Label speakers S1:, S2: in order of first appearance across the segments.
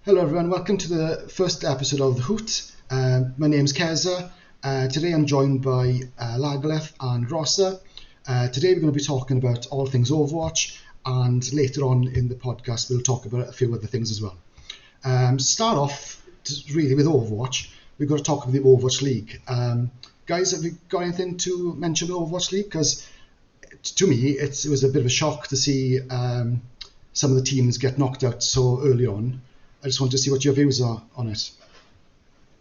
S1: Hello everyone, welcome to the first episode of the HOOT. My name's Keza. Today I'm joined by Lagoleth and Rossa. Today we're going to be talking about all things Overwatch, and later on in the podcast we'll talk about a few other things as well. Start off really with Overwatch. We've got to talk about the Overwatch League. Guys, have you got anything to mention about Overwatch League? Because to me it was a bit of a shock to see some of the teams get knocked out so early on. I just want to see what your views are on it.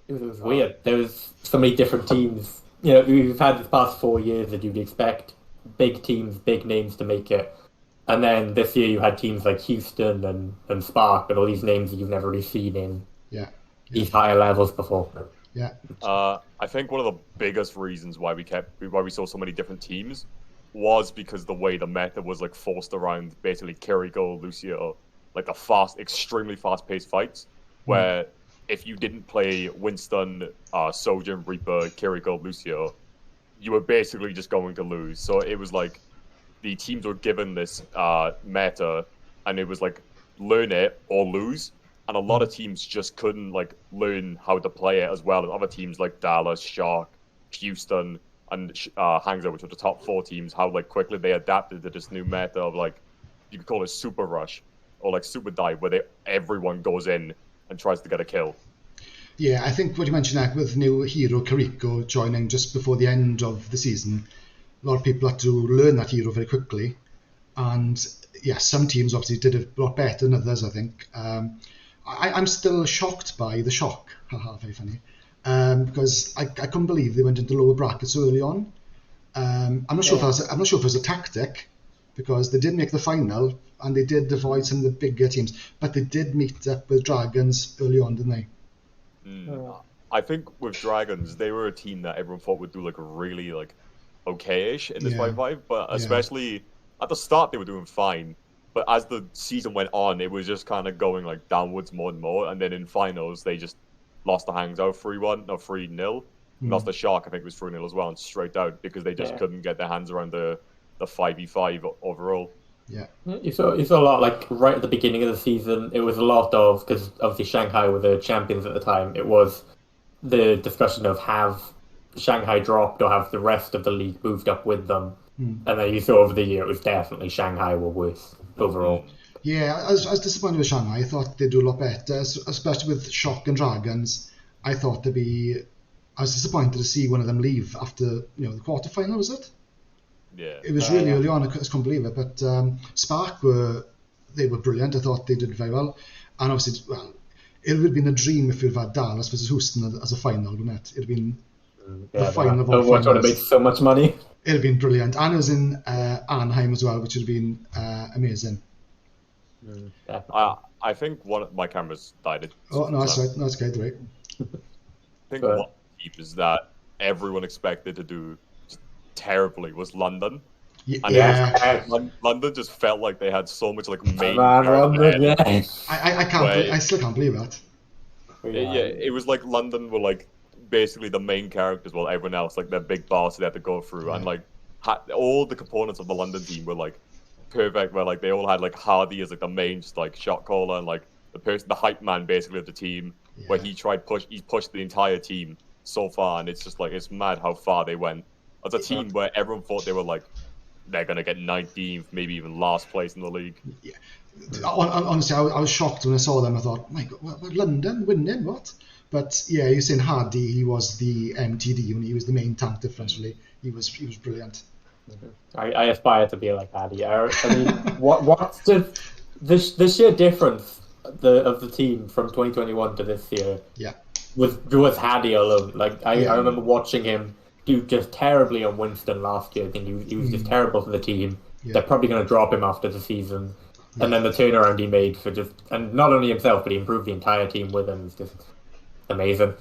S2: It was weird. There was so many different teams. You know, we've had the past 4 years that you'd expect big teams, big names to make it. And then this year you had teams like Houston and Spark and all these names that you've never really seen in these higher levels before.
S1: Yeah.
S3: I think one of the biggest reasons why we saw so many different teams was because the way the meta was like forced around basically Kiriko, Lucio, like extremely fast-paced fights, where if you didn't play Winston, Sojourn, Reaper, Kiriko, Lucio, you were basically just going to lose. So it was like the teams were given this meta, and it was like learn it or lose. And a lot of teams just couldn't like learn how to play it as well as other teams like Dallas, Shark, Houston, and Hangzhou, which were the top 4 teams. How like quickly they adapted to this new meta of like you could call it super rush or like super dive, where everyone goes in and tries to get a kill.
S1: Yeah, I think what you mentioned that with new hero Kiriko joining just before the end of the season, a lot of people had to learn that hero very quickly. And yeah, some teams obviously did a lot better than others, I think. I'm still shocked by the shock. Haha, very funny. Because I couldn't believe they went into lower brackets so early on. I'm not sure if it was a tactic, because they did make the final and they did avoid some of the bigger teams, but they did meet up with Dragons early on, didn't they?
S3: I think with Dragons, they were a team that everyone thought would do like really like okay-ish in this 5-5, but especially at the start they were doing fine. But as the season went on, it was just kind of going like downwards more and more. And then in finals, they just lost the Hangzhou 3-1 or 3-0. Lost the Shark, I think it was 3-0 as well, and straight out because they just couldn't get their hands around the 5v5 overall.
S1: Yeah.
S2: You saw a lot, like right at the beginning of the season, it was a lot of, because obviously Shanghai were the champions at the time, it was the discussion of have Shanghai dropped or have the rest of the league moved up with them. And then you saw over the year it was definitely Shanghai were worse overall.
S1: Yeah, I was disappointed with Shanghai. I thought they'd do a lot better, especially with Shock and Dragons. I was disappointed to see one of them leave after the quarterfinal, was it?
S3: Yeah.
S1: It was really early on, I just couldn't believe it. But Spark were brilliant. I thought they did very well. And obviously, well, it would have been a dream if you'd have had Dallas versus Houston as a final, wouldn't it? It would have been the final of all finals.
S2: Would have made so much money.
S1: It would have been brilliant. And it was in Anaheim as well, which would have been amazing.
S3: I think one of my cameras died.
S1: Oh, no, that's right. No, that's good, right?
S3: I think one team is that everyone expected to do terribly was London. London just felt like they had so much like main.
S2: London,
S1: I still can't believe that.
S3: It was like London were like basically the main characters, while everyone else like their big boss they had to go through, and like all the components of the London team were like perfect. Where like they all had like Hardy as like the main just like shot caller and like the hype man basically of the team. Where he pushed the entire team so far, and it's just like it's mad how far they went. As a team where everyone thought they were like they're gonna get 19th, maybe even last place in the league.
S1: Yeah, honestly, I was shocked when I saw them. I thought, my God, what, London winning what? But yeah, you're saying Hardy. He was the MTD when he was the main tank difference. Really, he was brilliant.
S2: I aspire to be like Hardy. I mean, what's the sheer difference of the team from 2021 to this year?
S1: Yeah,
S2: was Hardy alone. Like I remember watching him do just terribly on Winston last year. I think he was just terrible for the team. They're probably going to drop him after the season. And then the turnaround he made and not only himself, but he improved the entire team with him. It's just amazing.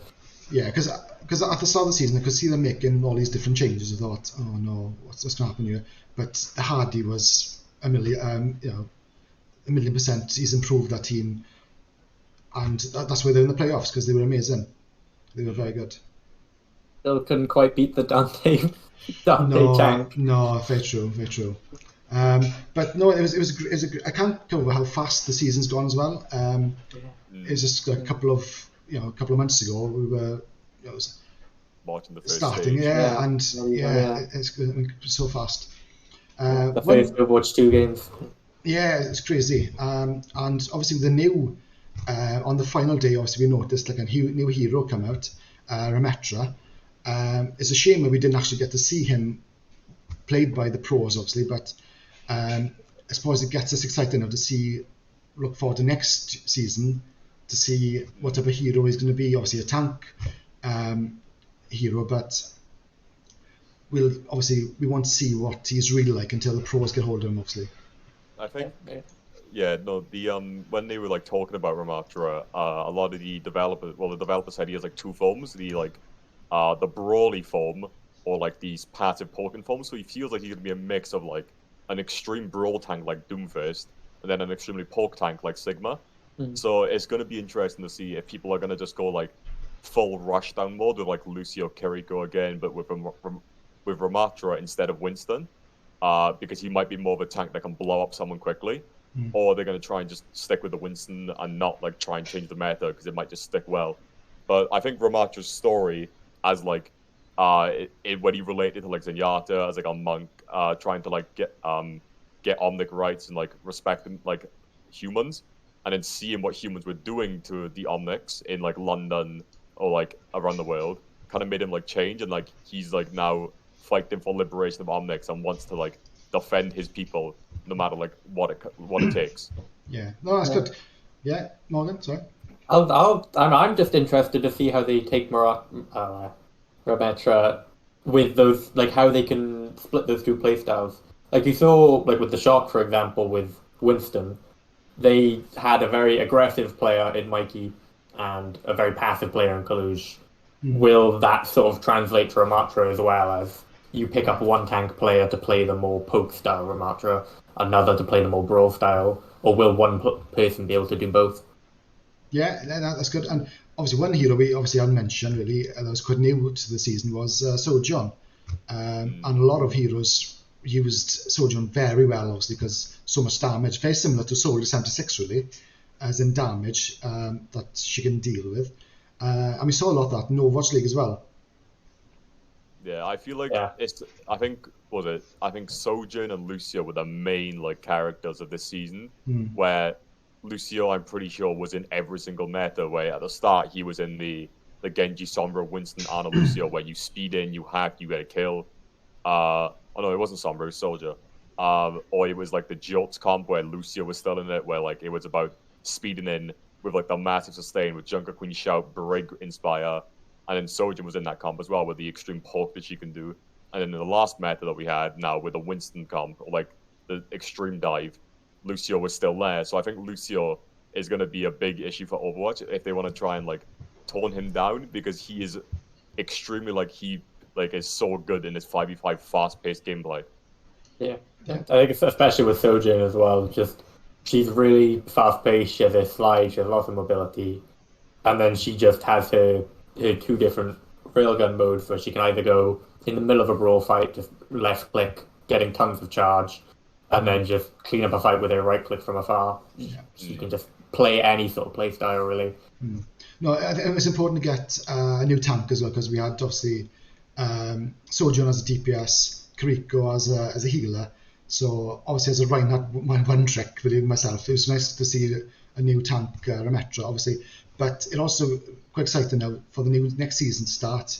S1: Yeah, because at the start of the season, I could see them making all these different changes. I thought, oh no, what's going to happen here? But Hardy was a million %. He's improved that team, and that's why they're in the playoffs, because they were amazing. They were very good.
S2: Still couldn't quite beat the Dante tank.
S1: No, very true. But no, it was I can't cover how fast the season's gone as well. It was just a couple of months ago we were
S3: watching the first
S1: starting,
S3: stage.
S1: it's so fast.
S2: The first Overwatch 2 games.
S1: Yeah, it's crazy. And obviously with the new, on the final day, obviously we noticed like a new hero come out, Rametra. It's a shame that we didn't actually get to see him played by the pros, obviously, but I suppose it gets us excited now to look forward to next season to see what type of hero he's going to be. Obviously a tank hero, but we won't see what he's really like until the pros get hold of him, obviously.
S3: I think, when they were like talking about Ramatra, a lot of the developer said he has like two forms, the brawly form or like these passive poking forms. So he feels like he's gonna be a mix of like an extreme brawl tank like Doomfist and then an extremely poke tank like Sigma. So it's gonna be interesting to see if people are gonna just go like full rushdown mode with like Lucio Kiriko again, but with Ramatra instead of Winston. Because he might be more of a tank that can blow up someone quickly, or they're going to try and just stick with the Winston and not like try and change the meta because it might just stick well. But I think Ramatra's story as like when he related to like Zenyatta as like a monk, trying to like get Omnic rights and like respect like humans, and then seeing what humans were doing to the Omnics in like London or like around the world, kind of made him like change, and like he's like now fighting for liberation of Omnics and wants to like defend his people no matter like what it takes.
S1: Yeah, no, that's good. Yeah, Morgan, sorry.
S2: I'm just interested to see how they take Rametra with those, like how they can split those two playstyles. Like you saw, like with the Shock, for example, with Winston, they had a very aggressive player in Mikey and a very passive player in Kaluj. Will that sort of translate to Ramatra as well, as you pick up one tank player to play the more poke style Ramatra, another to play the more brawl style, or will one person be able to do both?
S1: Yeah, that's good. And obviously one hero we obviously hadn't mentioned really that was quite new to the season was Sojourn. And a lot of heroes used Sojourn very well, obviously, because so much damage, very similar to Soldier 76 really, as in damage that she can deal with. And we saw a lot of that in Overwatch League as well.
S3: Yeah, I feel like I think Sojourn and Lucio were the main like characters of this season, where Lucio, I'm pretty sure, was in every single meta, where at the start he was in the Genji, Sombra, Winston, Ana, Lucio, where you speed in, you hack, you get a kill. Oh no, it wasn't Sombra, it was Soldier. Or it was like the Jolts comp where Lucio was still in it, where like it was about speeding in with like the massive sustain with Junker Queen Shout, Brig, Inspire. And then Sojourn was in that comp as well with the extreme poke that she can do. And then in the last meta that we had now with the Winston comp, or like the extreme dive, Lucio was still there. So I think Lucio is going to be a big issue for Overwatch if they want to try and like tone him down, because he is extremely is so good in this 5v5 fast-paced gameplay.
S2: Yeah. I think it's especially with Sojourn as well. Just she's really fast-paced. She has a slide. She has lots of mobility, and then she just has her two different railgun modes where she can either go in the middle of a brawl fight, just left click, getting tons of charge, and then just clean up a fight with her right click from afar. She can just play any sort of play style, really.
S1: No, I think it's important to get a new tank as well, because we had obviously Sojourn as a DPS, Kiriko as a healer. So obviously as a Reinhardt one trick really myself, it was nice to see a new tank, Rametra, obviously. But it also quite exciting now for the next season to start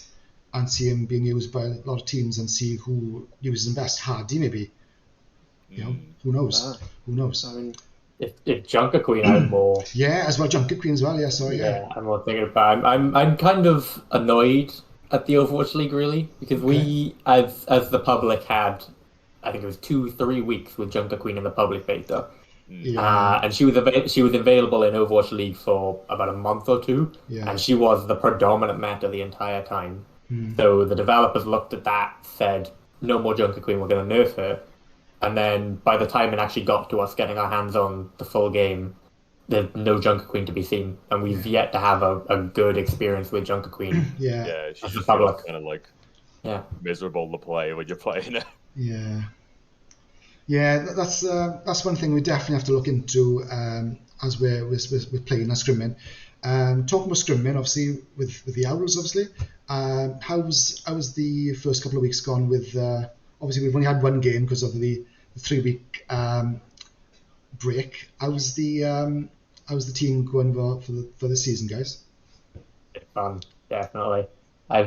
S1: and see him being used by a lot of teams and see who uses him best. Hardy maybe. You know, who knows? Who knows?
S2: I mean, if Junker Queen had more,
S1: yeah, as well, Junker Queen as well. Yeah, sorry. Yeah,
S2: I'm more thinking about. I'm kind of annoyed at the Overwatch League really, because we as the public had, I think it was 2-3 weeks with Junker Queen in the public beta. And she was available in Overwatch League for about a month or two, and she was the predominant meta the entire time. So the developers looked at that, said, no more Junker Queen, we're going to nerf her. And then by the time it actually got to us getting our hands on the full game, there's no Junker Queen to be seen, and we've yet to have a good experience with Junker Queen.
S3: She's just kind of like miserable to play when you're playing it.
S1: Yeah, that's one thing we definitely have to look into as we're playing and scrimming. Talking about scrimming, obviously with the Owls, obviously. How's the first couple of weeks gone with? Obviously, we've only had one game because of the 3 week break. How's the team going for the season, guys?
S2: Fun, definitely. I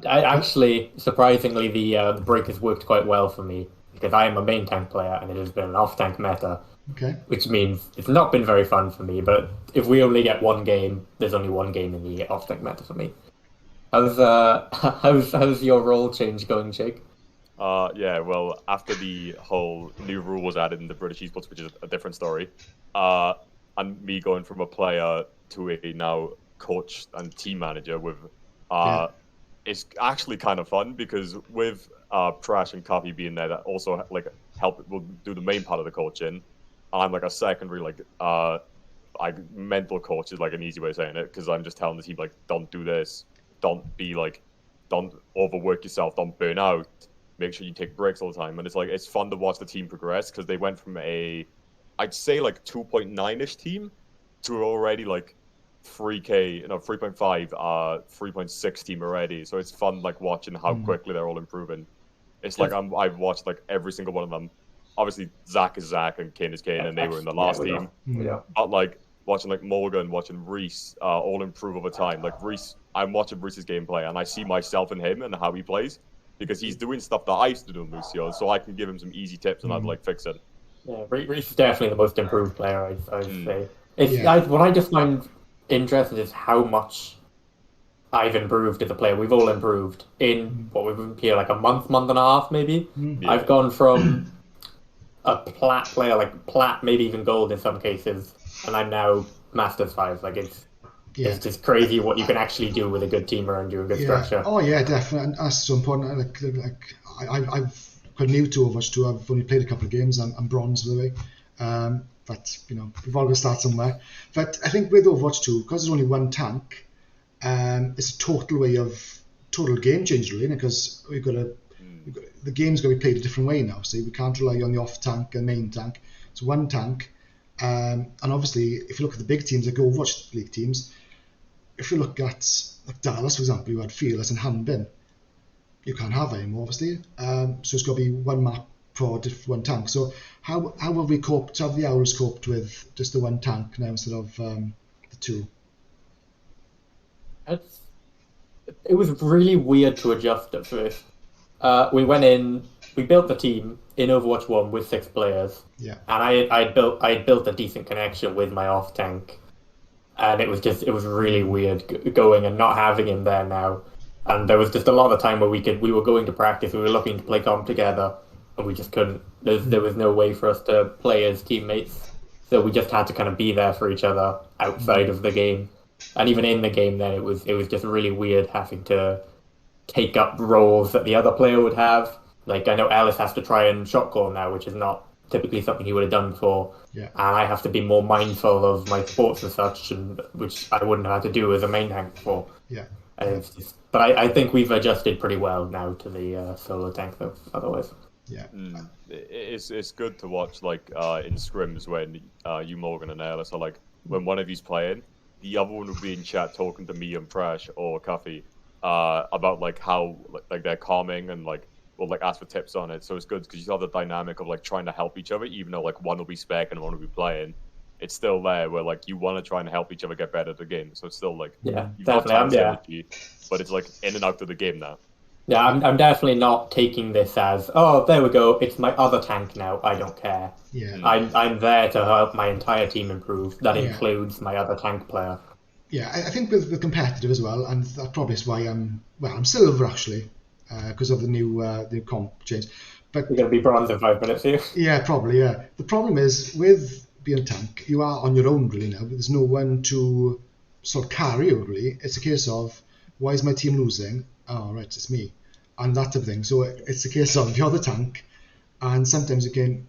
S2: actually, surprisingly, the break has worked quite well for me because I am a main tank player and it has been an off tank meta,
S1: Okay.
S2: which means it's not been very fun for me. But if we only get one game, there's only one game in the off tank meta for me. How's how's your role change going, Jake?
S3: Yeah, well, after the whole new rule was added in the British esports, which is a different story, and me going from a player to a now coach and team manager with,
S1: Yeah.
S3: it's actually kind of fun because with Trash and Coffee being there, that also like will do the main part of the coaching, and I'm like a secondary like mental coach is like an easy way of saying it because I'm just telling the team like don't do this, don't overwork yourself, don't burn out, make sure you take breaks all the time. And it's fun to watch the team progress because they went from I'd say like 2.9-ish team to already like 3.5, 3.6 team already. So it's fun like watching how quickly they're all improving. It's like I've watched like every single one of them. Obviously, Zach is Zach and Kane is Kane, and they were in the last team. But like watching like Morgan, watching Reese, all improve over time. Like Reese, I'm watching Reese's gameplay, and I see myself in him and how he plays because he's doing stuff that I used to do in Lucio, so I can give him some easy tips and I'd like fix it.
S2: Yeah, Reese is definitely the most improved player, I'd say.
S1: Yeah.
S2: What I just find interesting is how much I've improved as a player. We've all improved in what we've been here like a month and a half, maybe.
S3: Yeah.
S2: I've gone from a plat player, like plat, maybe even gold in some cases, and I'm now Masters 5. Like it's just crazy what you can actually do with a good team around you and good structure.
S1: Oh yeah, definitely. And that's so important. Like I've quite new to Overwatch 2. I've only played a couple of games. I'm bronze, by the way. But we've all got to start somewhere. But I think with Overwatch 2, because there's only one tank, it's a total game changer, really, because the game's got to be played a different way now. So we can't rely on the off tank and main tank. It's one tank. And obviously, if you look at the big teams, like Overwatch League teams, if you look at like Dallas, for example, you had Fearless and Hanbin. You can't have that anymore, obviously. So it's got to be one map for one tank. So how have we coped? How have the Owls coped with just the one tank now instead of the two?
S2: It was really weird to adjust at first. We went in, we built the team in Overwatch 1 with 6 players.
S1: Yeah.
S2: And I built a decent connection with my off tank. And it was really weird going and not having him there now. And there was just a lot of time where we were going to practice, we were looking to play comp together, and we just couldn't. There was no way for us to play as teammates. So we just had to kind of be there for each other outside of the game. And even in the game then it was just really weird having to take up roles that the other player would have. Like I know Ellis has to try and shot call now, which is not typically something he would have done before.
S1: Yeah.
S2: And I have to be more mindful of my supports and such, which I wouldn't have had to do as a main tank before.
S1: Yeah.
S2: And it's just, but I think we've adjusted pretty well now to the solo tank though, otherwise.
S1: Yeah.
S3: It's good to watch like in scrims when you Morgan and Ellis are like when one of you's playing, the other one will be in chat talking to me and Prash or Coffee about like how like they're calming and like will like ask for tips on it. So it's good because you saw the dynamic of like trying to help each other, even though like one will be spec and one will be playing. It's still there where like you want to try and help each other get better at the game. So it's still like
S2: Yeah,
S3: you've got
S2: definitely.
S3: synergy, but it's like in and out of the game now.
S2: Yeah, I'm definitely not taking this as, oh, there we go, it's my other tank now, I don't care.
S1: Yeah.
S2: I'm there to help my entire team improve. That includes my other tank player.
S1: Yeah, I think with the competitive as well, and that probably is why I'm silver actually, because of the new comp change. But
S2: You're going to be bronze in 5 minutes here.
S1: yeah, probably, yeah. The problem is with being a tank, you are on your own really now. There's no one to sort of carry you really. It's a case of, why is my team losing? Oh, right, it's me. And that type of thing. So it's a case of, you're the tank, and sometimes again,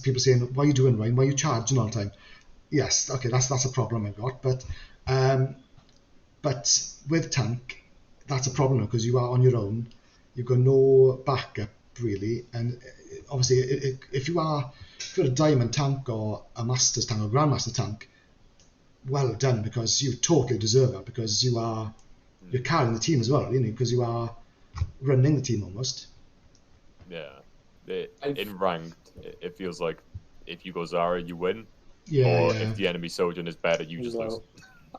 S1: people saying, what are you doing, Ryan? Why are you charging all the time? Yes, okay, that's a problem I've got. But with tank, that's a problem because you are on your own. You've got no backup really. And obviously, if you're a diamond tank or a master's tank or grandmaster tank, well done, because you totally deserve it, because you're carrying the team as well, because you are running the team almost.
S3: Yeah. In ranked, it feels like if you go Zarya, you win.
S1: Yeah,
S3: Or
S1: yeah.
S3: if the enemy Sojourn is better, you just lose.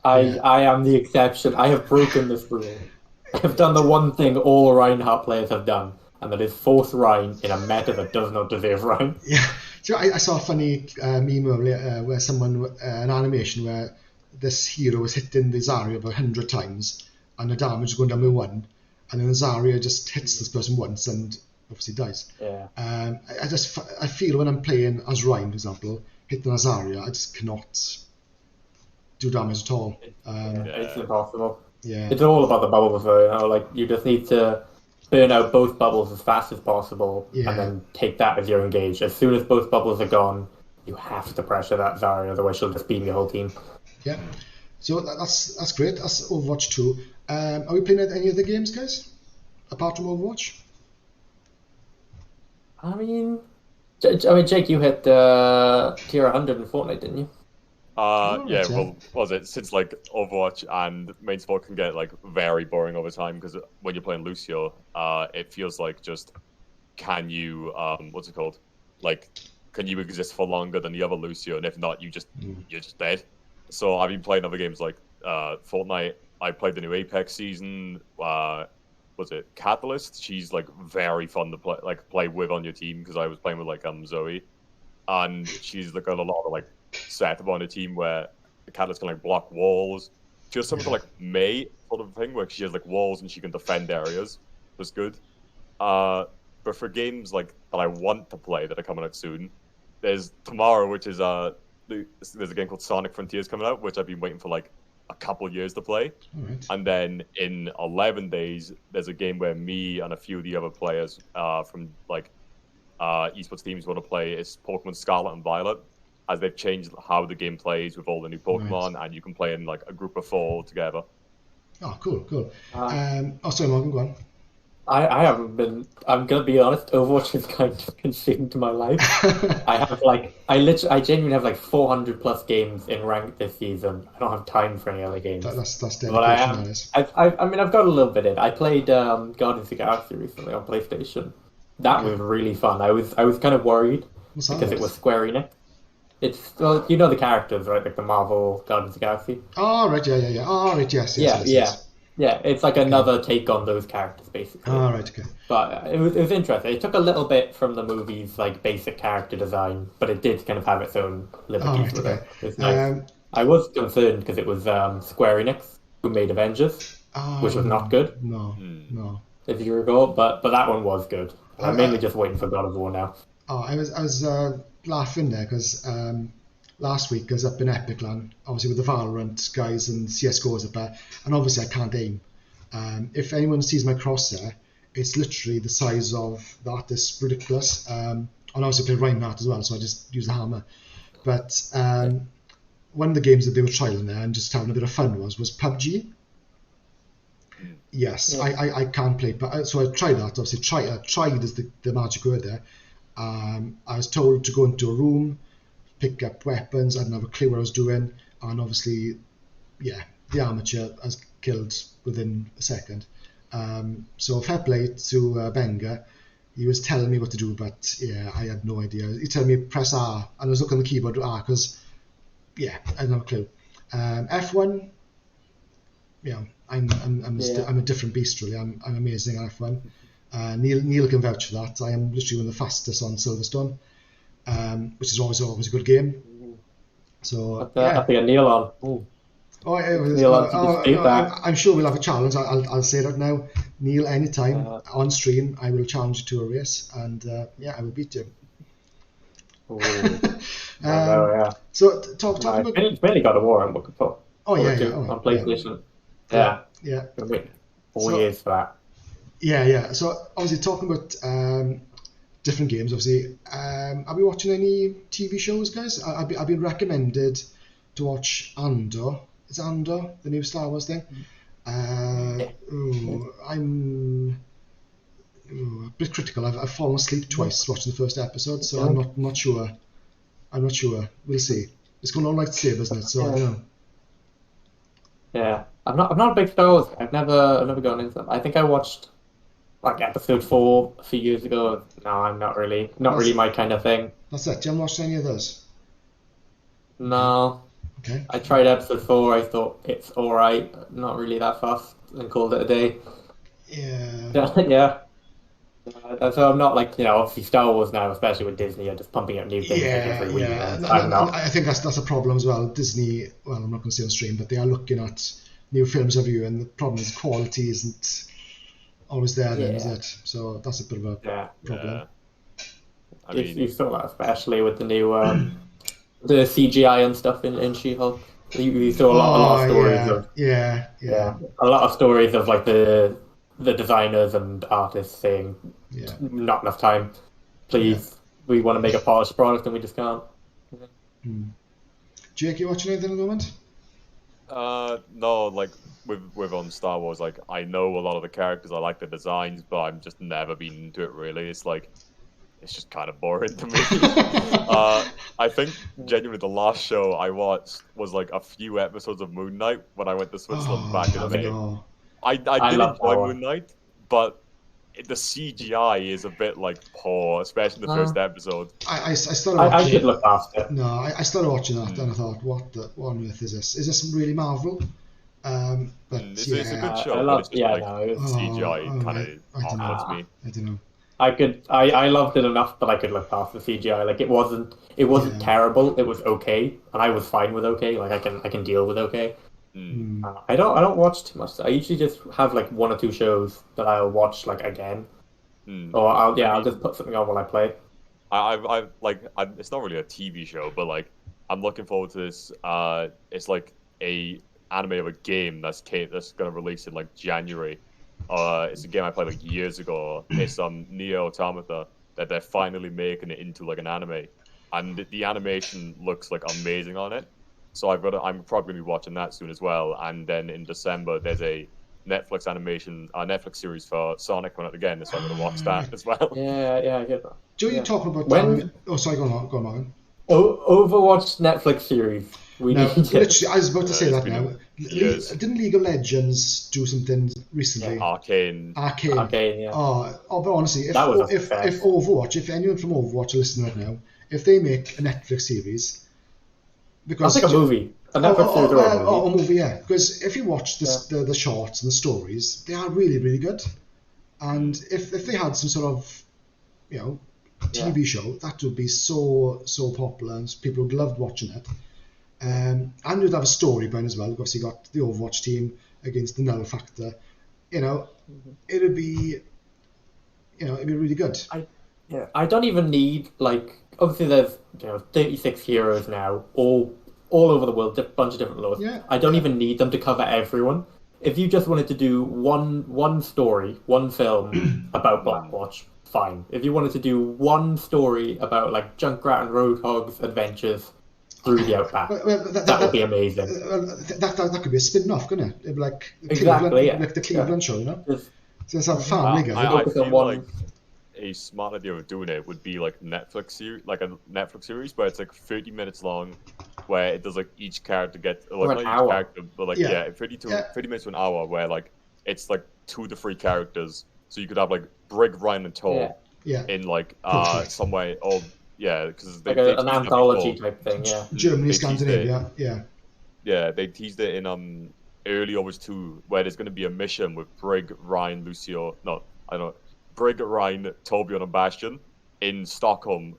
S2: I am the exception. I have broken this rule. I have done the one thing all Reinhardt players have done, and that is force Rein in a meta that does not deserve Rein.
S1: Yeah. So I saw a funny meme earlier where someone, an animation where this hero was hitting the Zarya about 100 times, and the damage was going down by 1, and then the Zarya just hits this person once and obviously dies.
S2: Yeah.
S1: I feel when I'm playing as Rein, for example, hitting a Zarya, I just cannot do damage at all.
S2: It's impossible.
S1: Yeah.
S2: It's all about the bubbles, though. Like, you just need to burn out both bubbles as fast as possible,
S1: Yeah.
S2: and then take that as your engage. As soon as both bubbles are gone, you have to pressure that Zarya, otherwise she'll just beam your whole team.
S1: Yeah. So that's great. That's Overwatch 2. Are we playing any other games, guys, apart from Overwatch?
S2: I mean, Jake, you hit tier 100 in Fortnite, didn't you?
S3: Yeah, well, was it since like Overwatch and main sport can get like very boring over time, because when you're playing Lucio, it feels like just can you what's it called? Like, can you exist for longer than the other Lucio? And if not, you're just dead. So I've been playing other games like Fortnite. I played the new Apex season. Was it Catalyst? She's like very fun to play with on your team, because I was playing with like Zoe, and she's like got a lot of like setup on a team where the Catalyst can like block walls. She has something like May sort of thing where she has like walls and she can defend areas. That's good. But for games like that I want to play that are coming out soon, there's tomorrow, which is there's a game called Sonic Frontiers coming out, which I've been waiting for like a couple years to play.
S1: Right.
S3: And then in 11 days, there's a game where me and a few of the other players from like esports teams want to play. It's Pokemon Scarlet and Violet, as they've changed how the game plays with all the new Pokemon, and you can play in like a group of 4 together.
S1: Oh, cool. Sorry, Morgan, go on.
S2: I haven't been. I'm gonna be honest. Overwatch has kind of consumed my life. I have I genuinely have like 400 plus games in ranked this season. I don't have time for any other games.
S1: That's dedication.
S2: But I am. I've got a little bit in. I played Guardians of the Galaxy recently on PlayStation. That was really fun. I was kind of worried because it was Square Enix. It's you know the characters, right? Like the Marvel Guardians of the Galaxy.
S1: Oh, right, yeah. Oh, right, yes.
S2: Yeah, it's like another take on those characters, basically.
S1: Oh, right, okay.
S2: But it was interesting. It took a little bit from the movie's like basic character design, but it did kind of have its own liberties with it. It's nice. I was concerned because it was Square Enix who made Avengers, which was not good.
S1: No.
S2: If you recall, but that one was good. I'm mainly just waiting for God of War now.
S1: Oh, I was laughing there because last week I was up in Epicland, obviously with the Valorant guys and CSGOs up there, and obviously I can't aim. If anyone sees my crosshair, it's literally the size of that. It's ridiculous. And I also play Reinhardt as well, so I just use the hammer. But one of the games that they were trialing there and just having a bit of fun was PUBG. Yes, I can't play, but so I tried that. Obviously, tried is the magic word there. I was told to go into a room, pick up weapons. I didn't have a clue what I was doing, and obviously, the amateur has killed within a second. So fair play to Benga. He was telling me what to do, but I had no idea. He told me press R, and I was looking on the keyboard R because I didn't have a clue. F1, I'm a different beast really. I'm amazing at F1. Neil can vouch for that. I am literally one of the fastest on Silverstone, which is always a good game. So
S2: I have to get Neil on. Ooh.
S1: I'm sure we'll have a challenge. I'll say that now. Neil, anytime on stream, I will challenge you to a race, and I will beat you. So talk about.
S2: It's mainly God of War I'm looking for.
S1: On
S2: PlayStation.
S1: Yeah.
S2: Gonna wait 4 years for that.
S1: Yeah. So obviously talking about different games. Obviously, are we watching any TV shows, guys? I've been recommended to watch Andor. Is Andor the new Star Wars thing? a bit critical. I've fallen asleep twice watching the first episode, so I'm not sure. I'm not sure. We'll see. It's going all lightsaber, isn't it? So I don't know.
S2: Yeah, I'm not a big Star Wars guy. I've never gone into them. I think I watched like episode 4 a few years ago. No, I'm not really my kind of thing.
S1: That's it. Do you haven't watched any of those?
S2: No.
S1: Okay.
S2: I tried episode 4. I thought it's all right, not really that fast, and called it a day.
S1: Yeah.
S2: Yeah. So I'm not like, obviously Star Wars now, especially with Disney, are just pumping out new things like every week.
S1: Yeah.
S2: I'm not.
S1: I think that's a problem as well. Disney, well, I'm not going to say on stream, but they are looking at new films every year, and the problem is quality isn't always there, then, is it? So that's a bit of a problem.
S3: Yeah.
S2: You saw that especially with the new the CGI and stuff in She-Hulk. You saw a lot of stories of a lot of stories of like the designers and artists saying not enough time. Please, we want to make a polished product and we just can't.
S1: Jake, you watching anything at the moment?
S3: No, like with on Star Wars, like I know a lot of the characters, I like the designs, but I'm just never been into it really. It's like it's just kind of boring to me. I think genuinely the last show I watched was like a few episodes of Moon Knight when I went to Switzerland back in the day. I did enjoy Moon Knight, but the CGI is a bit like poor, especially in the first episode.
S1: I started watching.
S2: I should look past it.
S1: No, I started watching that and I thought, what on earth is this? Is this really Marvel? But
S3: it's a good show, but it's just CGI kind of off-puts me.
S1: I don't know.
S2: I loved it enough that I could look past the CGI. Like it wasn't terrible. It was okay, and I was fine with okay. Like I can deal with okay. I don't watch too much. I usually just have like 1 or 2 shows that I'll watch like again, or I'll just put something on while I play.
S3: It's not really a TV show, but like I'm looking forward to this. It's like a anime of a game that's gonna release in like January. It's a game I played like years ago. It's Neo Automata that they're finally making it into like an anime, and the animation looks like amazing on it. So I'm probably gonna be watching that soon as well. And then in December there's a Netflix series for Sonic coming out again, so I'm gonna watch that as well.
S2: Yeah, I get that.
S1: Do you talk about that? Oh, sorry, go on, Morgan.
S2: Overwatch Netflix series.
S1: Literally, I was about to say that now. Didn't League of Legends do something recently?
S3: Arcane,
S2: yeah.
S1: But honestly, if Overwatch, if anyone from Overwatch are listening right now, if they make a Netflix series, because
S2: I think a movie, a Netflix series or
S1: a movie, yeah. Because if you watch the shorts and the stories, they are really, really good. And if they had some sort of, TV show, that would be so popular, and people would love watching it. And you'd have a story behind as well. Because you got the Overwatch team against the Null Factor. It'd be really good.
S2: I don't even need obviously there's 36 heroes now, all over the world, a bunch of different lores. I don't even need them to cover everyone. If you just wanted to do one story, one film about Blackwatch, fine. If you wanted to do one story about like Junkrat and Roadhog's adventures through the Outback, that would be amazing.
S1: That could be a spin-off, couldn't it? It'd be like the Cleveland show, So it's a family
S3: I feel like a smart idea of doing it would be like a Netflix series where it's like 30 minutes long, where it does like each character gets
S2: an hour.
S3: 30 minutes to an hour, where like it's like 2 to 3 characters, so you could have like Brig, Ryan, and Tor in like some way, or because
S2: like an anthology type thing,
S1: Germany, Scandinavia,
S3: they teased it in early August 2, where there's going to be a mission with Brig, Ryan, Brig, Ryan, Torbjorn, and Bastion in Stockholm,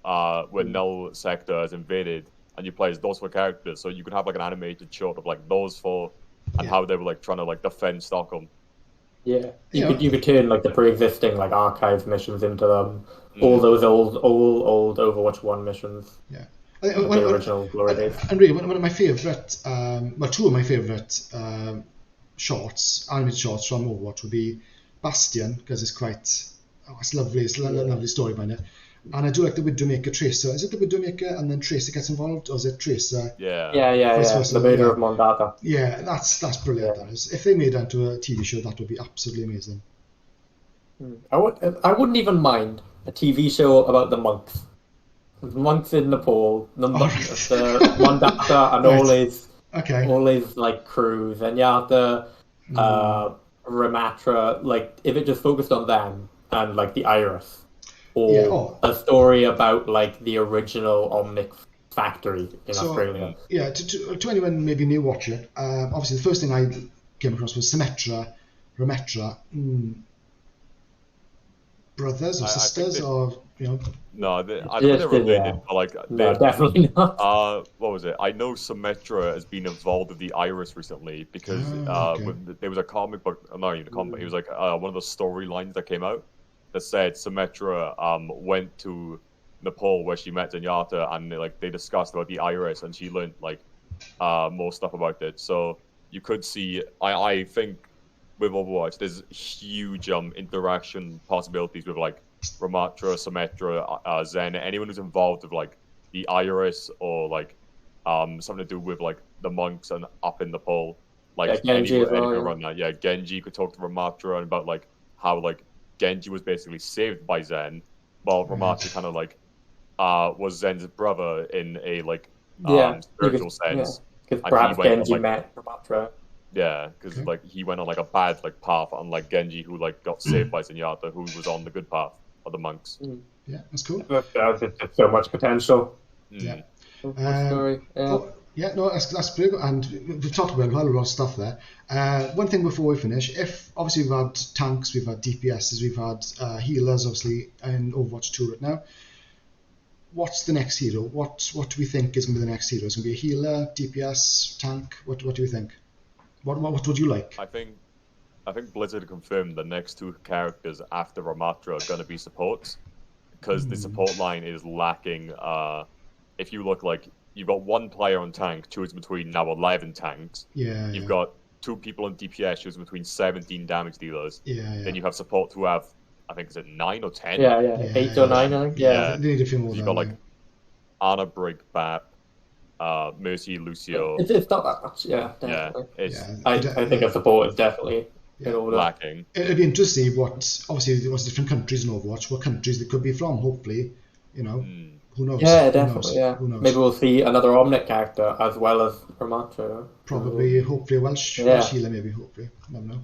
S3: where Null Sector is invaded, and you play as those 4 characters. So you could have like an animated short of like those 4 and how they were like trying to like defend Stockholm.
S2: Yeah, you could turn like the pre-existing like archives missions into them. All those old Overwatch 1 missions.
S1: Yeah.
S2: The original glory days.
S1: And really, one of my favourite, 2 of my favourite shorts, animated shorts from Overwatch would be Bastion, because it's quite, it's lovely. It's a lovely story behind it. And I do like the Widowmaker Tracer. Is it the Widowmaker and then Tracer gets involved, or is it Tracer?
S2: Yeah. The murder of Mondata.
S1: Yeah, that's brilliant. That is. If they made that into a TV show, that would be absolutely amazing.
S2: I wouldn't even mind a TV show about the monks. The monks in Nepal, the Mandata and
S1: Right. Okay.
S2: all his like crews, and Yata, Ramatra. Like if it just focused on them and like the Iris,
S1: Yeah.
S2: or
S1: Oh,
S2: a story about like the original Omnic factory in
S1: so
S2: Australia.
S1: yeah. To anyone maybe new watch it, obviously the first thing I came across was Symmetra, Rametra. Brothers or
S3: I think
S1: sisters,
S3: that
S1: or
S3: no, I don't think they're
S2: Just
S3: related,
S2: yeah.
S3: but like
S2: No, definitely not.
S3: what was it? I know Symmetra has been involved with the Iris recently because
S1: okay.
S3: there was a comic book, not even a comic book, it was like one of the storylines that came out that said Symmetra went to Nepal where she met Zenyatta, and they discussed about the Iris, and she learned like more stuff about it. So you could see, I think with Overwatch, there's huge interaction possibilities with like Ramatra, Symmetra, Zen, anyone who's involved with like the Iris or like something to do with like the monks and up in Nepal. Like
S2: Yeah, Genji as well.
S3: anything
S2: Yeah.
S3: around that. Yeah, Genji could talk to Ramatra and about like how like Genji was basically saved by Zen, while
S1: Right.
S3: Ramatra kind of like was Zen's brother in a like
S2: Yeah,
S3: spiritual sense.
S2: because
S3: And he
S2: perhaps
S3: went on
S2: Genji
S3: like
S2: met Ramatra.
S3: yeah, because
S1: Okay.
S3: like he went on like a bad like path, unlike Genji who like got saved by Zenyatta, who was on the good path of the monks.
S1: Yeah, that's cool.
S2: There's just so much potential.
S1: Yeah.
S2: Story. Yeah.
S1: Oh, yeah, no, that's pretty good. And we've talked about quite a lot of stuff there. One thing before we finish, if obviously we've had tanks, we've had DPSs, we've had healers, obviously, in Overwatch 2 right now. What's the next hero? What do we think is going to be the next hero? Is it going to be a healer, DPS, tank? What do we think? What would you like?
S3: I think Blizzard confirmed the next two characters after Ramatra are going to be supports because the support line is lacking. If you look like you've got one player on tank choosing between now 11 tanks,
S1: Yeah,
S3: you've
S1: yeah,
S3: got two people on DPS choosing between 17 damage dealers.
S1: yeah,
S3: Then
S1: yeah.
S3: you have support who have I think is it 9 or 10.
S2: Yeah,
S1: Yeah,
S2: 8 or 9,
S1: yeah,
S2: I think.
S1: yeah.
S2: Yeah.
S1: They need a few more
S3: You've
S1: than
S3: got like
S1: that.
S3: Ana, Brig, Bap, Mercy, Lucio.
S2: It's not that much. Yeah,
S3: Yeah,
S2: definitely.
S3: it's
S1: Yeah,
S2: I think a support is definitely in
S1: yeah.
S2: order.
S3: lacking.
S1: It'd be interesting to see what, obviously, what's different countries in Overwatch, what countries they could be from. Hopefully, who knows?
S2: Yeah,
S1: Who
S2: definitely.
S1: knows?
S2: Yeah.
S1: Who knows?
S2: Maybe we'll see another Omnic character as well as Ramatra.
S1: Probably, hopefully, a Welsh
S2: Yeah.
S1: healer, maybe. Hopefully, never know.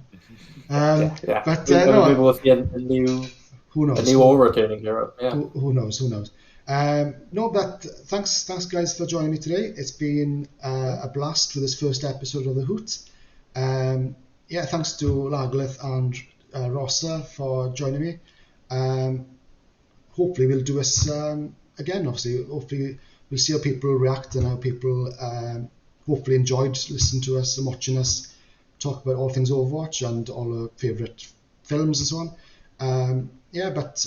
S2: Yeah.
S1: But
S2: Maybe
S1: no,
S2: we'll see a new
S1: who knows?
S2: aura returning hero. Yeah.
S1: Who knows? Who knows? No, but thanks, guys, for joining me today. It's been a blast for this first episode of the Hoot. Yeah, thanks to Lagoleth and Rossa for joining me. Hopefully, we'll do this again. Obviously, hopefully, we'll see how people react and how people hopefully enjoyed listening to us and watching us talk about all things Overwatch and all our favourite films and so on. Yeah, but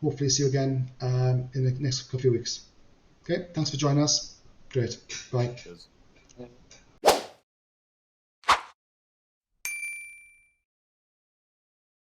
S1: hopefully see you again in the next couple of weeks. Okay, thanks for joining us. Great. Bye.
S3: Cheers.
S2: Yeah.